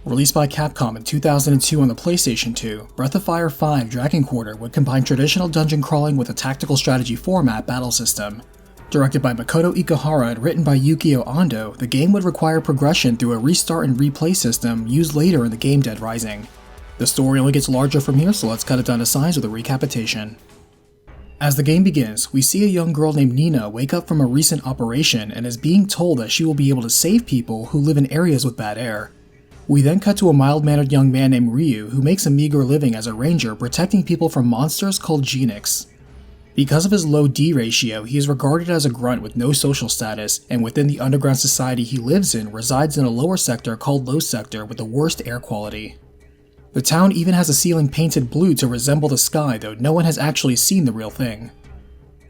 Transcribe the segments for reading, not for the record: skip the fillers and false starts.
Released by Capcom in 2002 on the PlayStation 2, Breath of Fire 5 Dragon Quarter would combine traditional dungeon crawling with a tactical strategy format battle system. Directed by Makoto Ikuhara and written by Yukio Ando, the game would require progression through a restart and replay system used later in the game Dead Rising. The story only gets larger from here, so let's cut it down to size with a recapitation. As the game begins, we see a young girl named Nina wake up from a recent operation and is being told that she will be able to save people who live in areas with bad air. We then cut to a mild-mannered young man named Ryu who makes a meager living as a ranger protecting people from monsters called Genix. Because of his low D ratio, he is regarded as a grunt with no social status, and within the underground society he lives in resides in a lower sector called Low Sector with the worst air quality. The town even has a ceiling painted blue to resemble the sky, though no one has actually seen the real thing.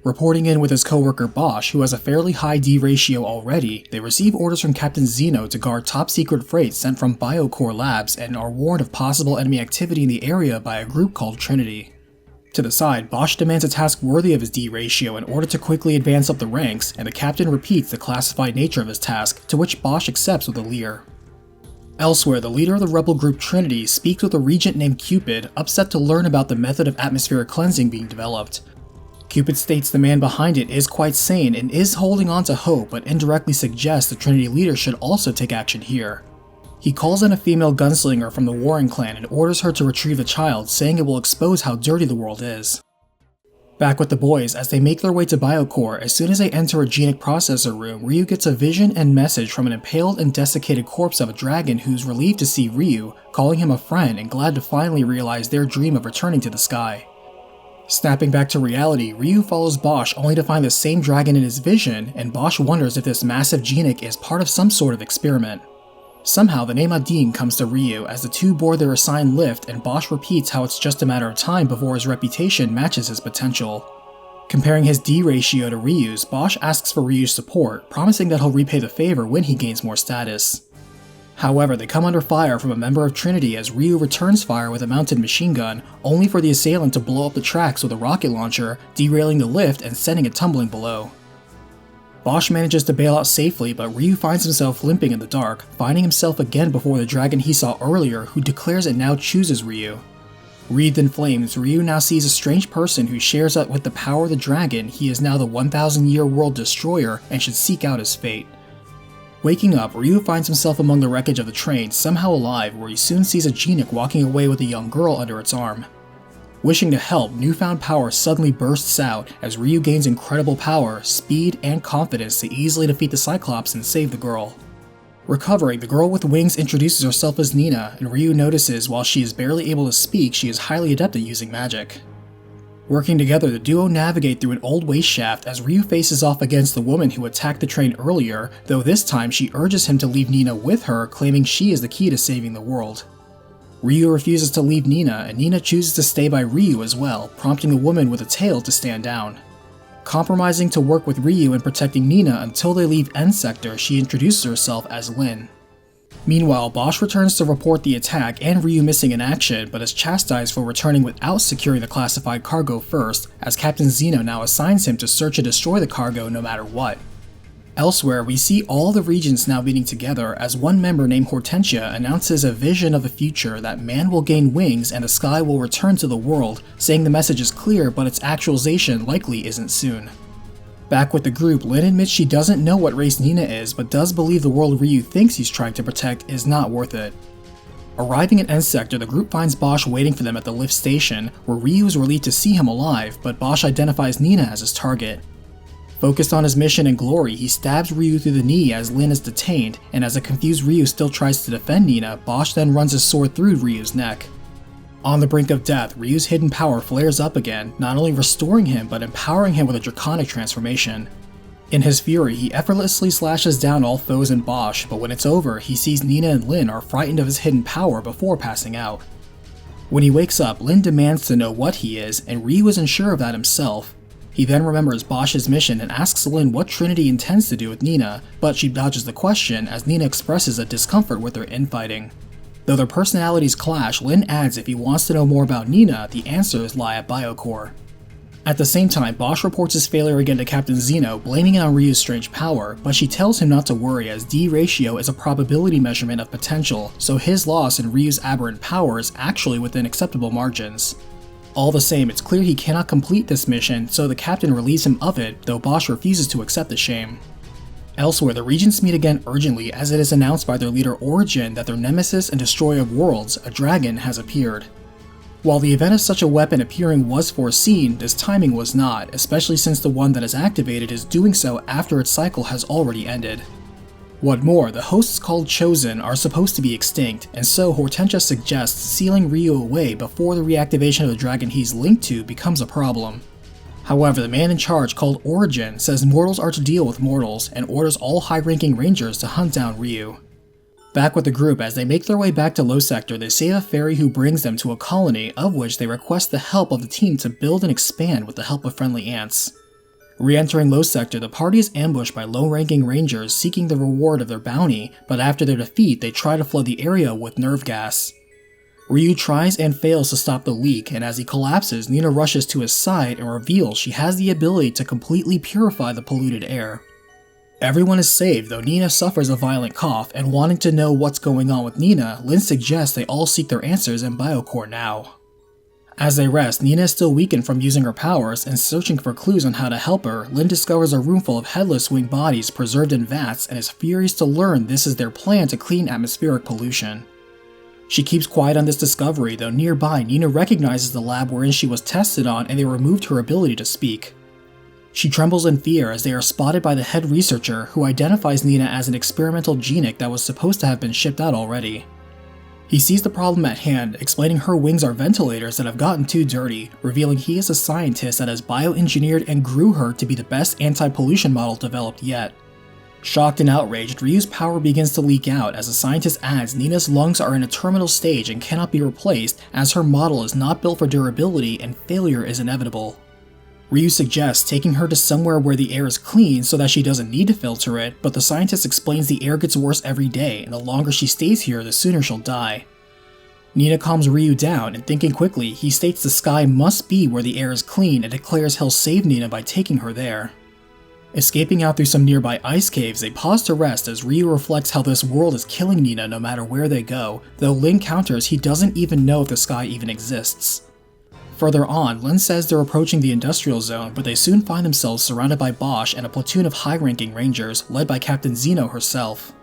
Reporting in with his co-worker Bosch, who has a fairly high D ratio already, they receive orders from Captain Zeno to guard top-secret freight sent from Biocore labs and are warned of possible enemy activity in the area by a group called Trinity. To the side, Bosch demands a task worthy of his D ratio in order to quickly advance up the ranks, and the captain repeats the classified nature of his task, to which Bosch accepts with a leer. Elsewhere, the leader of the rebel group Trinity speaks with a regent named Cupid, upset to learn about the method of atmospheric cleansing being developed. Cupid states the man behind it is quite sane and is holding on to hope, but indirectly suggests the Trinity leader should also take action here. He calls in a female gunslinger from the Warring clan and orders her to retrieve the child, saying it will expose how dirty the world is. Back with the boys, as they make their way to Biocore, as soon as they enter a genic processor room, Ryu gets a vision and message from an impaled and desiccated corpse of a dragon who's relieved to see Ryu, calling him a friend and glad to finally realize their dream of returning to the sky. Snapping back to reality, Ryu follows Bosch only to find the same dragon in his vision, and Bosch wonders if this massive genic is part of some sort of experiment. Somehow, the name Adin comes to Ryu as the two board their assigned lift, and Bosch repeats how it's just a matter of time before his reputation matches his potential. Comparing his D ratio to Ryu's, Bosch asks for Ryu's support, promising that he'll repay the favor when he gains more status. However, they come under fire from a member of Trinity as Ryu returns fire with a mounted machine gun, only for the assailant to blow up the tracks with a rocket launcher, derailing the lift and sending it tumbling below. Bosch manages to bail out safely, but Ryu finds himself limping in the dark, finding himself again before the dragon he saw earlier, who declares it now chooses Ryu. Wreathed in flames, Ryu now sees a strange person who shares that with the power of the dragon, he is now the 1,000-year world destroyer and should seek out his fate. Waking up, Ryu finds himself among the wreckage of the train, somehow alive, where he soon sees a genic walking away with a young girl under its arm. Wishing to help, newfound power suddenly bursts out as Ryu gains incredible power, speed, and confidence to easily defeat the Cyclops and save the girl. Recovering, the girl with wings introduces herself as Nina, and Ryu notices while she is barely able to speak, she is highly adept at using magic. Working together, the duo navigate through an old waste shaft as Ryu faces off against the woman who attacked the train earlier, though this time she urges him to leave Nina with her, claiming she is the key to saving the world. Ryu refuses to leave Nina, and Nina chooses to stay by Ryu as well, prompting the woman with a tail to stand down. Compromising to work with Ryu in protecting Nina until they leave N Sector, she introduces herself as Lin. Meanwhile, Bosch returns to report the attack and Ryu missing in action, but is chastised for returning without securing the classified cargo first, as Captain Zeno now assigns him to search and destroy the cargo no matter what. Elsewhere, we see all the regions now meeting together as one member named Hortensia announces a vision of the future that man will gain wings and the sky will return to the world, saying the message is clear but its actualization likely isn't soon. Back with the group, Lin admits she doesn't know what race Nina is, but does believe the world Ryu thinks he's trying to protect is not worth it. Arriving at N Sector, the group finds Bosch waiting for them at the lift station, where Ryu is relieved to see him alive, but Bosch identifies Nina as his target. Focused on his mission and glory, he stabs Ryu through the knee as Lin is detained, and as a confused Ryu still tries to defend Nina, Bosch then runs his sword through Ryu's neck. On the brink of death, Ryu's hidden power flares up again, not only restoring him but empowering him with a draconic transformation. In his fury, he effortlessly slashes down all foes in Bosch, but when it's over, he sees Nina and Lin are frightened of his hidden power before passing out. When he wakes up, Lin demands to know what he is, and Ryu is unsure of that himself. He then remembers Bosch's mission and asks Lin what Trinity intends to do with Nina, but she dodges the question as Nina expresses a discomfort with their infighting. Though their personalities clash, Lin adds if he wants to know more about Nina, the answers lie at Biocore. At the same time, Bosch reports his failure again to Captain Zeno, blaming it on Ryu's strange power, but she tells him not to worry as D ratio is a probability measurement of potential, so his loss in Ryu's aberrant power is actually within acceptable margins. All the same, it's clear he cannot complete this mission, so the captain relieves him of it, though Bosch refuses to accept the shame. Elsewhere, the regents meet again urgently as it is announced by their leader Origin that their nemesis and destroyer of worlds, a dragon, has appeared. While the event of such a weapon appearing was foreseen, this timing was not, especially since the one that is activated is doing so after its cycle has already ended. What more, the hosts called Chosen are supposed to be extinct, and so Hortensia suggests sealing Ryu away before the reactivation of the dragon he's linked to becomes a problem. However, the man in charge called Origin says mortals are to deal with mortals, and orders all high-ranking rangers to hunt down Ryu. Back with the group, as they make their way back to Low Sector, they save a fairy who brings them to a colony, of which they request the help of the team to build and expand with the help of friendly ants. Re-entering Low Sector, the party is ambushed by low-ranking rangers seeking the reward of their bounty, but after their defeat, they try to flood the area with nerve gas. Ryu tries and fails to stop the leak, and as he collapses, Nina rushes to his side and reveals she has the ability to completely purify the polluted air. Everyone is saved, though Nina suffers a violent cough, and wanting to know what's going on with Nina, Lin suggests they all seek their answers in Biocore now. As they rest, Nina is still weakened from using her powers, and searching for clues on how to help her, Lin discovers a room full of headless winged bodies preserved in vats and is furious to learn this is their plan to clean atmospheric pollution. She keeps quiet on this discovery, though nearby Nina recognizes the lab wherein she was tested on and they removed her ability to speak. She trembles in fear as they are spotted by the head researcher, who identifies Nina as an experimental genic that was supposed to have been shipped out already. He sees the problem at hand, explaining her wings are ventilators that have gotten too dirty, revealing he is a scientist that has bioengineered and grew her to be the best anti-pollution model developed yet. Shocked and outraged, Ryu's power begins to leak out as the scientist adds Nina's lungs are in a terminal stage and cannot be replaced as her model is not built for durability and failure is inevitable. Ryu suggests taking her to somewhere where the air is clean so that she doesn't need to filter it, but the scientist explains the air gets worse every day and the longer she stays here, the sooner she'll die. Nina calms Ryu down, and thinking quickly, he states the sky must be where the air is clean and declares he'll save Nina by taking her there. Escaping out through some nearby ice caves, they pause to rest as Ryu reflects how this world is killing Nina no matter where they go, though Lin counters he doesn't even know if the sky even exists. Further on, Lin says they're approaching the industrial zone, but they soon find themselves surrounded by Bosch and a platoon of high-ranking rangers, led by Captain Zeno herself.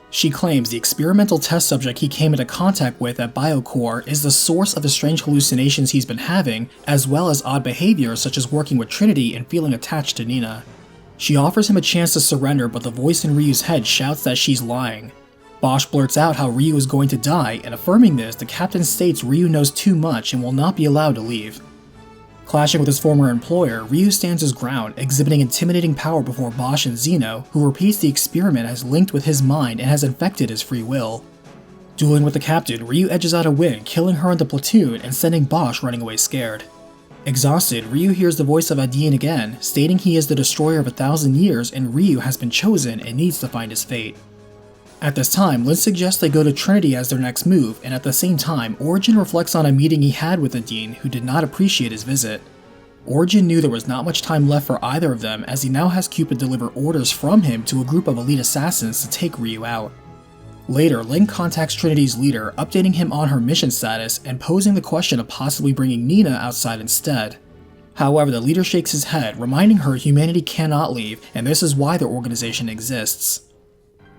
She claims the experimental test subject he came into contact with at Biocore is the source of the strange hallucinations he's been having, as well as odd behaviors such as working with Trinity and feeling attached to Nina. She offers him a chance to surrender, but the voice in Ryu's head shouts that she's lying. Bosch blurts out how Ryu is going to die, and affirming this, the captain states Ryu knows too much and will not be allowed to leave. Clashing with his former employer, Ryu stands his ground, exhibiting intimidating power before Bosch and Zeno, who repeats the experiment has linked with his mind and has infected his free will. Dueling with the captain, Ryu edges out a win, killing her and the platoon and sending Bosch running away scared. Exhausted, Ryu hears the voice of Adine again, stating he is the destroyer of 1,000 years and Ryu has been chosen and needs to find his fate. At this time, Lin suggests they go to Trinity as their next move, and at the same time, Origin reflects on a meeting he had with Adine, who did not appreciate his visit. Origin knew there was not much time left for either of them, as he now has Cupid deliver orders from him to a group of elite assassins to take Ryu out. Later, Lin contacts Trinity's leader, updating him on her mission status and posing the question of possibly bringing Nina outside instead. However, the leader shakes his head, reminding her humanity cannot leave, and this is why their organization exists.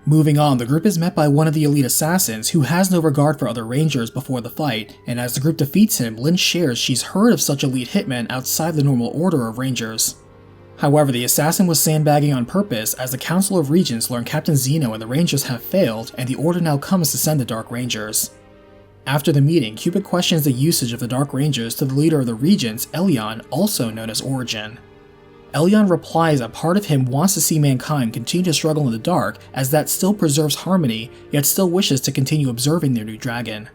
Moving on, the group is met by one of the elite assassins who has no regard for other rangers before the fight, and as the group defeats him, Lin shares she's heard of such elite hitmen outside the normal order of rangers. However, the assassin was sandbagging on purpose as the Council of Regents learn Captain Zeno and the Rangers have failed, and the order now comes to send the Dark Rangers. After the meeting, Cupid questions the usage of the Dark Rangers to the leader of the Regents, Elion, also known as Origin. Elion replies that part of him wants to see mankind continue to struggle in the dark, as that still preserves harmony, yet still wishes to continue observing their new dragon.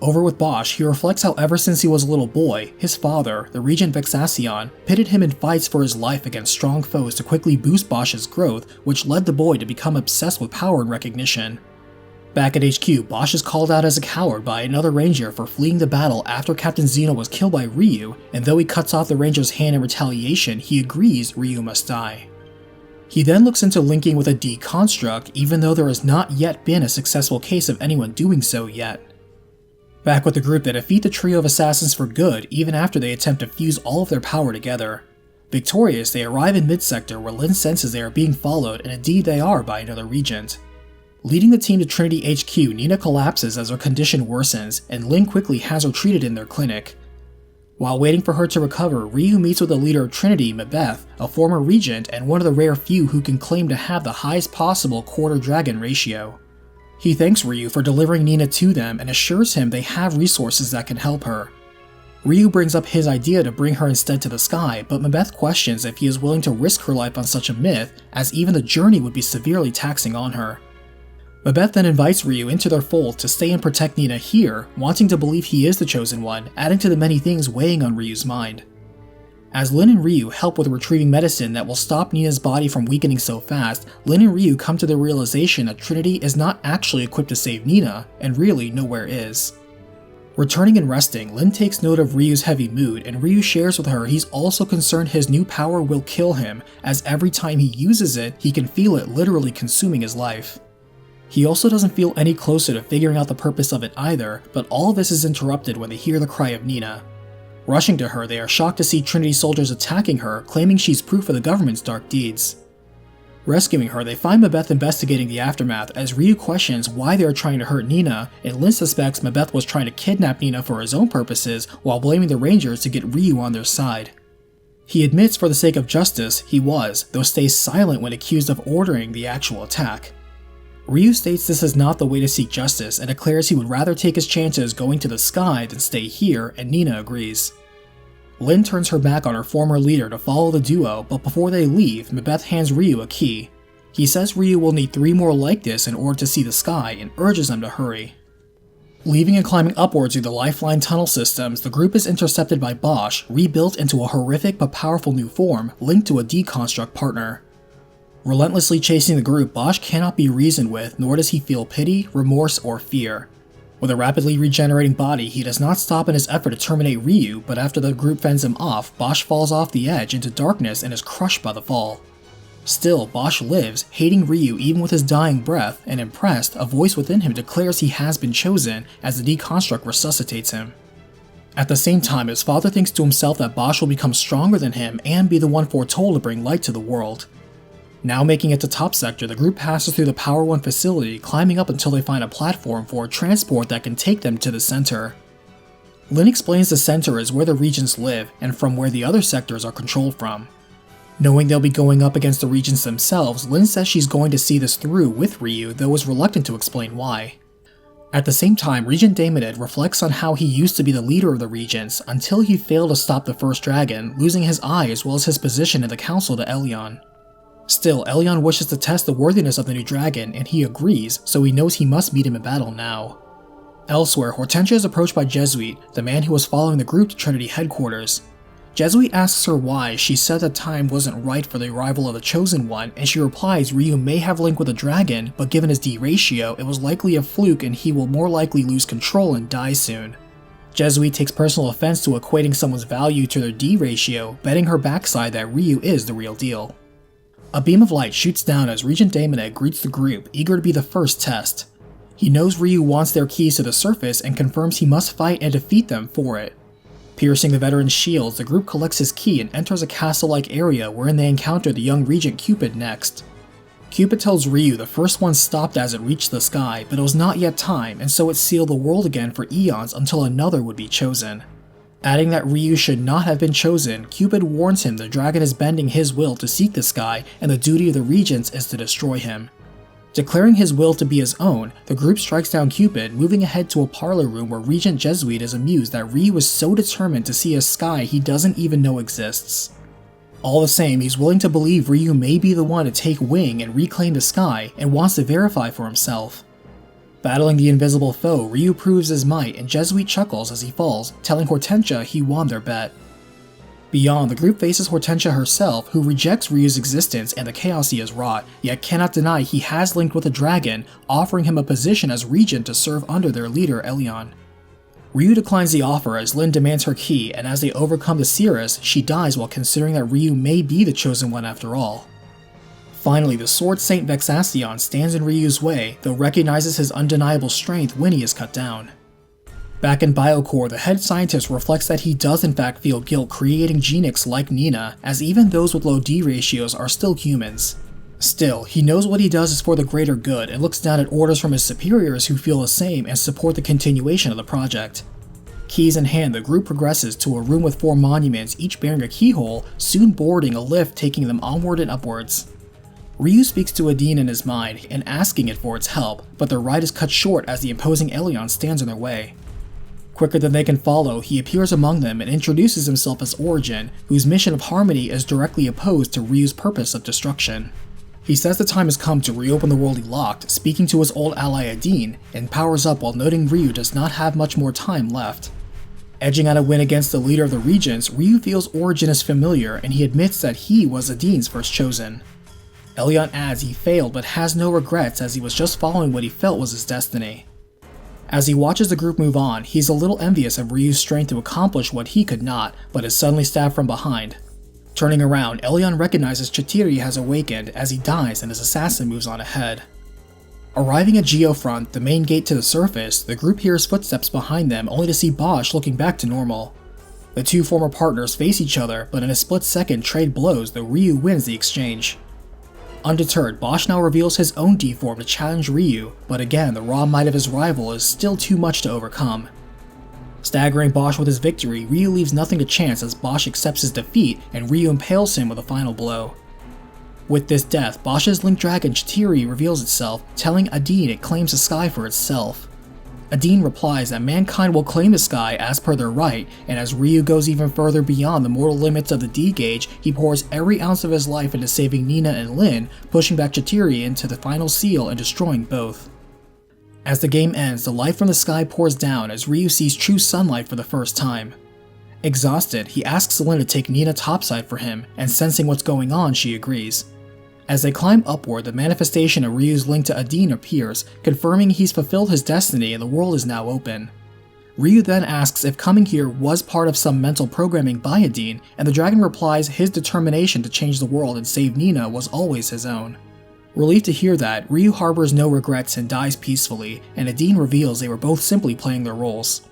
Over with Bosch, he reflects how ever since he was a little boy, his father, the Regent Vexacion, pitted him in fights for his life against strong foes to quickly boost Bosch's growth, which led the boy to become obsessed with power and recognition. Back at HQ, Bosch is called out as a coward by another ranger for fleeing the battle after Captain Zeno was killed by Ryu, and though he cuts off the ranger's hand in retaliation, he agrees Ryu must die. He then looks into linking with a deconstruct, even though there has not yet been a successful case of anyone doing so yet. Back with the group, they defeat the trio of assassins for good, even after they attempt to fuse all of their power together. Victorious, they arrive in mid-sector where Lin senses they are being followed, and indeed they are by another regent. Leading the team to Trinity HQ, Nina collapses as her condition worsens, and Lin quickly has her treated in their clinic. While waiting for her to recover, Ryu meets with the leader of Trinity, Mabeth, a former regent and one of the rare few who can claim to have the highest possible quarter-dragon ratio. He thanks Ryu for delivering Nina to them and assures him they have resources that can help her. Ryu brings up his idea to bring her instead to the sky, but Mabeth questions if he is willing to risk her life on such a myth, as even the journey would be severely taxing on her. Mabeth then invites Ryu into their fold to stay and protect Nina here, wanting to believe he is the chosen one, adding to the many things weighing on Ryu's mind. As Lin and Ryu help with retrieving medicine that will stop Nina's body from weakening so fast, Lin and Ryu come to the realization that Trinity is not actually equipped to save Nina, and really nowhere is. Returning and resting, Lin takes note of Ryu's heavy mood, and Ryu shares with her he's also concerned his new power will kill him, as every time he uses it, he can feel it literally consuming his life. He also doesn't feel any closer to figuring out the purpose of it either, but all of this is interrupted when they hear the cry of Nina. Rushing to her, they are shocked to see Trinity soldiers attacking her, claiming she's proof of the government's dark deeds. Rescuing her, they find Mabeth investigating the aftermath as Ryu questions why they are trying to hurt Nina, and Lin suspects Mabeth was trying to kidnap Nina for his own purposes while blaming the Rangers to get Ryu on their side. He admits for the sake of justice he was, though stays silent when accused of ordering the actual attack. Ryu states this is not the way to seek justice and declares he would rather take his chances going to the sky than stay here, and Nina agrees. Lin turns her back on her former leader to follow the duo, but before they leave, Mabeth hands Ryu a key. He says Ryu will need 3 more like this in order to see the sky and urges them to hurry. Leaving and climbing upwards through the lifeline tunnel systems, the group is intercepted by Bosch, rebuilt into a horrific but powerful new form, linked to a deconstruct partner. Relentlessly chasing the group, Bosch cannot be reasoned with, nor does he feel pity, remorse, or fear. With a rapidly regenerating body, he does not stop in his effort to terminate Ryu, but after the group fends him off, Bosch falls off the edge into darkness and is crushed by the fall. Still, Bosch lives, hating Ryu even with his dying breath, and impressed, a voice within him declares he has been chosen as the deconstruct resuscitates him. At the same time, his father thinks to himself that Bosch will become stronger than him and be the one foretold to bring light to the world. Now making it to top sector, the group passes through the Power 1 facility, climbing up until they find a platform for a transport that can take them to the center. Lin explains the center is where the regents live, and from where the other sectors are controlled from. Knowing they'll be going up against the regents themselves, Lin says she's going to see this through with Ryu, though is reluctant to explain why. At the same time, Regent Daemonid reflects on how he used to be the leader of the regents until he failed to stop the first dragon, losing his eye as well as his position in the council to Elyon. Still, Elyon wishes to test the worthiness of the new dragon, and he agrees, so he knows he must meet him in battle now. Elsewhere, Hortensia is approached by Jesuit, the man who was following the group to Trinity headquarters. Jesuit asks her why she said the time wasn't right for the arrival of the Chosen One, and she replies Ryu may have linked with a dragon, but given his D ratio, it was likely a fluke and he will more likely lose control and die soon. Jesuit takes personal offense to equating someone's value to their D ratio, betting her backside that Ryu is the real deal. A beam of light shoots down as Regent Daemonid greets the group, eager to be the first test. He knows Ryu wants their keys to the surface and confirms he must fight and defeat them for it. Piercing the veteran's shields, the group collects his key and enters a castle-like area wherein they encounter the young Regent Cupid next. Cupid tells Ryu the first one stopped as it reached the sky, but it was not yet time, and so it sealed the world again for eons until another would be chosen. Adding that Ryu should not have been chosen, Cupid warns him the dragon is bending his will to seek the sky, and the duty of the regents is to destroy him. Declaring his will to be his own, the group strikes down Cupid, moving ahead to a parlor room where Regent Jesuit is amused that Ryu is so determined to see a sky he doesn't even know exists. All the same, he's willing to believe Ryu may be the one to take wing and reclaim the sky, and wants to verify for himself. Battling the invisible foe, Ryu proves his might, and Jesuit chuckles as he falls, telling Hortensia he won their bet. Beyond, the group faces Hortensia herself, who rejects Ryu's existence and the chaos he has wrought, yet cannot deny he has linked with a dragon, offering him a position as regent to serve under their leader Elion. Ryu declines the offer as Lin demands her key, and as they overcome the Cirrus, she dies while considering that Ryu may be the chosen one after all. Finally, the Sword Saint Vexacion stands in Ryu's way, though recognizes his undeniable strength when he is cut down. Back in Biocore, the head scientist reflects that he does in fact feel guilt creating Genix like Nina, as even those with low D ratios are still humans. Still, he knows what he does is for the greater good and looks down at orders from his superiors who feel the same and support the continuation of the project. Keys in hand, the group progresses to a room with 4 monuments, each bearing a keyhole, soon boarding a lift taking them onward and upwards. Ryu speaks to Adine in his mind and asking it for its help, but their ride is cut short as the imposing Elion stands in their way. Quicker than they can follow, he appears among them and introduces himself as Origin, whose mission of harmony is directly opposed to Ryu's purpose of destruction. He says the time has come to reopen the world he locked, speaking to his old ally Adine, and powers up while noting Ryu does not have much more time left. Edging out a win against the leader of the Regents, Ryu feels Origin is familiar and he admits that he was Adine's first chosen. Elion adds he failed but has no regrets as he was just following what he felt was his destiny. As he watches the group move on, he's a little envious of Ryu's strength to accomplish what he could not, but is suddenly stabbed from behind. Turning around, Elion recognizes Chitiri has awakened as he dies and his assassin moves on ahead. Arriving at Geofront, the main gate to the surface, the group hears footsteps behind them only to see Bosch looking back to normal. The two former partners face each other, but in a split second trade blows though Ryu wins the exchange. Undeterred, Bosch now reveals his own D-form to challenge Ryu, but again the raw might of his rival is still too much to overcome. Staggering Bosch with his victory, Ryu leaves nothing to chance as Bosch accepts his defeat and Ryu impales him with a final blow. With this death, Bosch's Link Dragon Chitiri reveals itself, telling Adine it claims the sky for itself. Adine replies that mankind will claim the sky as per their right, and as Ryu goes even further beyond the mortal limits of the D-gauge, he pours every ounce of his life into saving Nina and Lin, pushing back Chitiri into the final seal and destroying both. As the game ends, the light from the sky pours down as Ryu sees true sunlight for the first time. Exhausted, he asks Lin to take Nina topside for him, and sensing what's going on, she agrees. As they climb upward, the manifestation of Ryu's link to Adine appears, confirming he's fulfilled his destiny and the world is now open. Ryu then asks if coming here was part of some mental programming by Adine, and the dragon replies his determination to change the world and save Nina was always his own. Relieved to hear that, Ryu harbors no regrets and dies peacefully, and Adine reveals they were both simply playing their roles.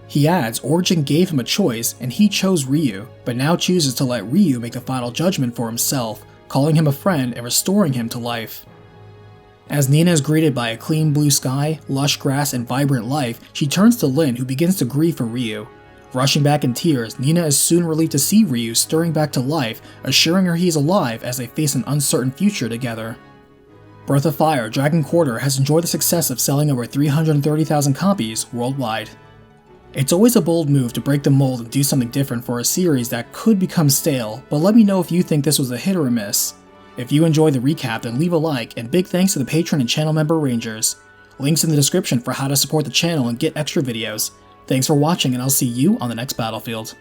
He adds Origin gave him a choice and he chose Ryu, but now chooses to let Ryu make the final judgment for himself, calling him a friend and restoring him to life. As Nina is greeted by a clean blue sky, lush grass, and vibrant life, she turns to Lin, who begins to grieve for Ryu. Rushing back in tears, Nina is soon relieved to see Ryu stirring back to life, assuring her he is alive as they face an uncertain future together. Breath of Fire Dragon Quarter has enjoyed the success of selling over 330,000 copies worldwide. It's always a bold move to break the mold and do something different for a series that could become stale, but let me know if you think this was a hit or a miss. If you enjoyed the recap, then leave a like, and big thanks to the patron and channel member Rangers. Links in the description for how to support the channel and get extra videos. Thanks for watching, and I'll see you on the next battlefield.